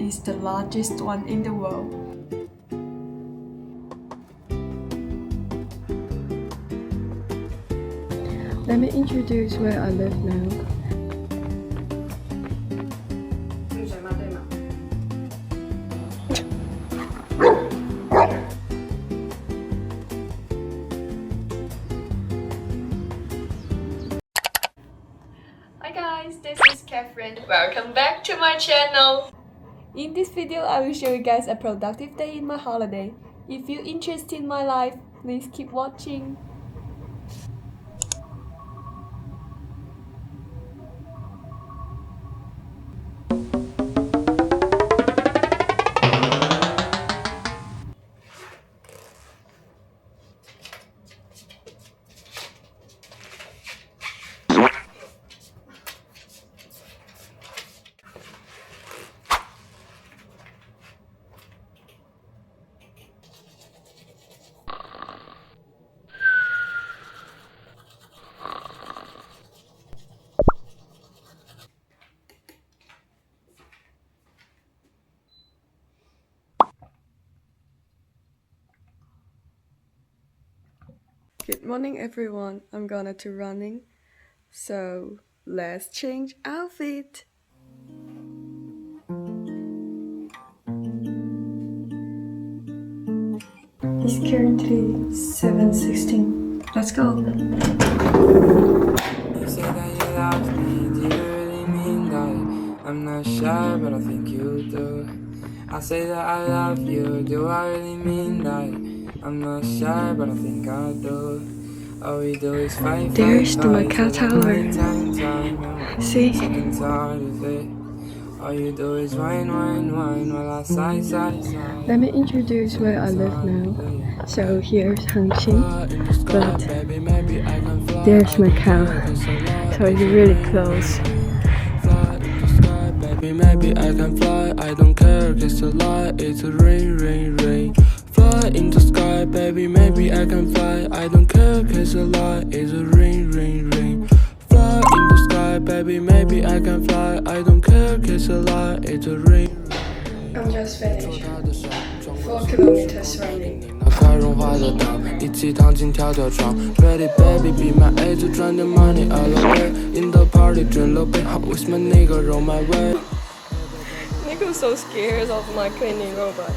is the largest one in the world. Let me introduce where I live now. Hi guys, this is Catherine. Welcome back to my channel. In this video, I will show you guys a productive day in my holiday. If you're interested in my life, please keep watching. Good morning everyone, I'm gonna to running, so let's change outfit. It's currently 7:16. Let's go. You say that you love me, do you really mean that? I'm not shy, but I think you do. I say that I love you, do I really mean that? I'm not shy, but I think I do. All we do is fight, There's fight, the fight, Macau till the Tower. nighttime. See? Sick and tired of it. All you do is whine, whine, whine while I sigh, sigh, sigh. Let me introduce where I live now. So here's Hangxin, but there's Macau, so it's really close. Baby, maybe I can fly, I don't care, cause the light, it's a rain, rain, rain. Fly in the sky, baby, maybe I can fly, I don't care, cause the light, it's a rain, rain, rain. Fly in the sky, baby, maybe I can fly, I don't care, cause the light, it's a rain. I'm just finished 4 kilometers running. 快融化的糖，一起躺进跳跳床。Pretty baby, be my age, 赚点 money all the way. In the party, drink low, be hot with my nigga, roll my way. Nico's so scared of my cleaning robot.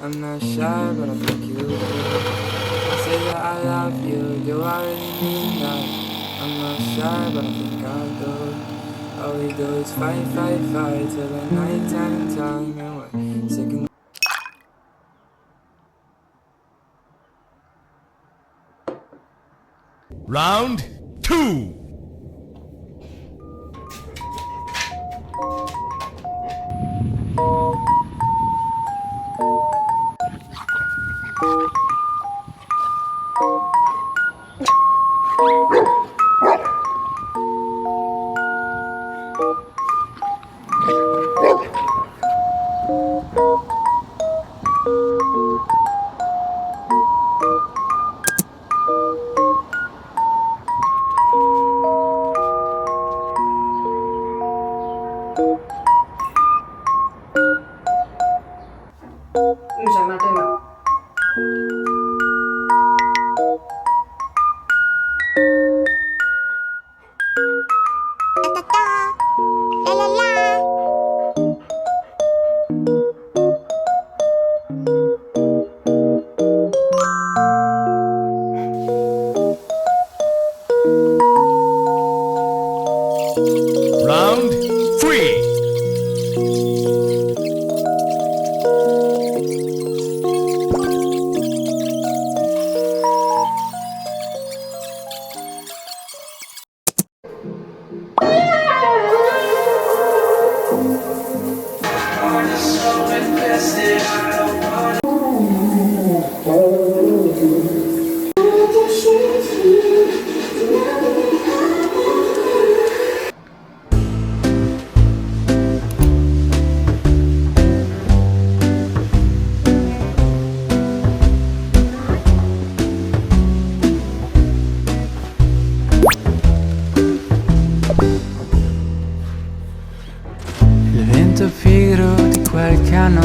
I'm not shy, but I think you do. I say that I love you, do I really mean that? I'm not shy, but I think I do. All we do is fight, fight, fight till the nighttime time, and we're sick and Round 2. Round 3.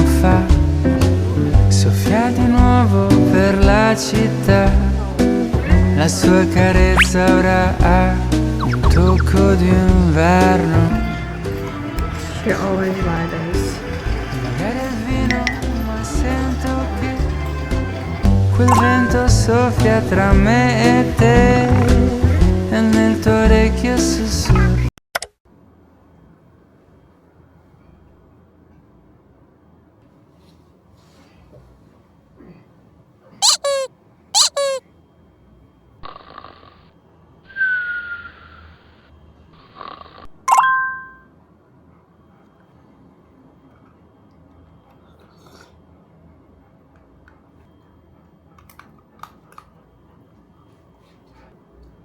fa, soffia di nuovo per la città. La sua carezza ora ha un tocco di inverno. She always like this. Magari il vino, ma sento che quel vento soffia tra me e te, e nel tuo orecchio sussurra.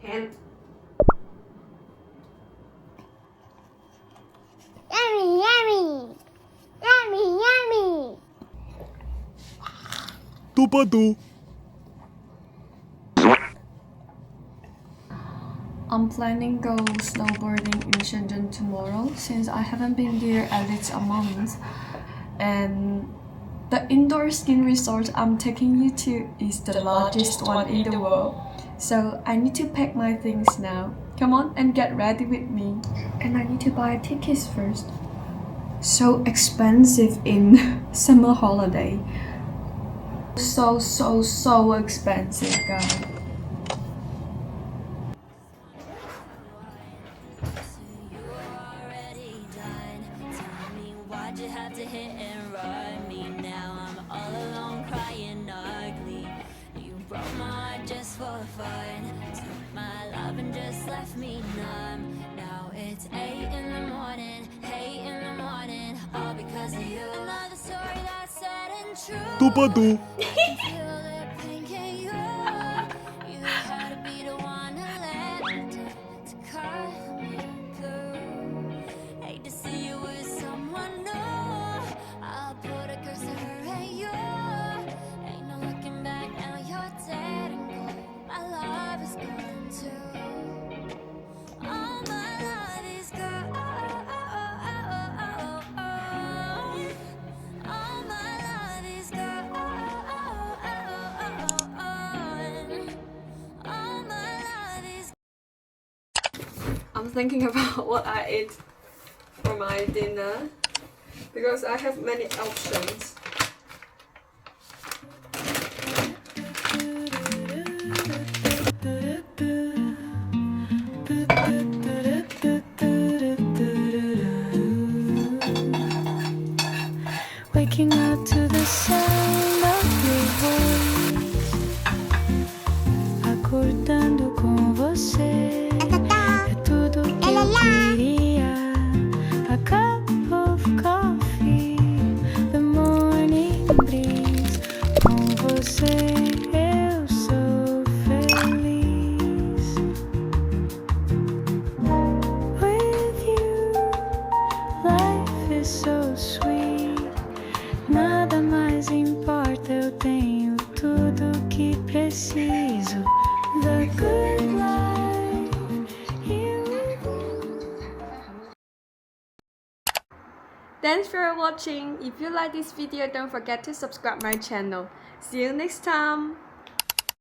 Hand. Yummy, yummy. Yummy, yummy. Tupadu. I'm planning go snowboarding in Shenzhen tomorrow since I haven't been there at least a month. And the indoor ski resort I'm taking you to is the largest one in the world. So I need to pack my things now. Come on and get ready with me. And I need to buy tickets first. So expensive in summer holiday. So expensive, guys. Why'd you have to hit and run me now? I'm all alone crying ugly. You broke my heart just for fun. Took my love and just left me numb. Now it's 8 in the morning, 8 in the morning, all because of you. Another story that's sad and true. Tupadu. Feel the pain, can you? You had to be the one to let me down, to cut me through. Hate to see you with someone new. I'll put a curse to her and you. Ain't no looking back now, you're dead and gone. My love is gone too. All my love is gone. All my love is gone. All my love is. I'm thinking about what I eat for my dinner because I have many options. Waking up to the sound of your voice, acordando com você, é tudo que eu queria. A cup of coffee, the morning breeze, com você eu sou feliz. With you, life is so sweet. Nada mais importa, eu tenho tudo que preciso. The good life, here with you. Thanks for watching. If you like this video, don't forget to subscribe my channel. See you next time.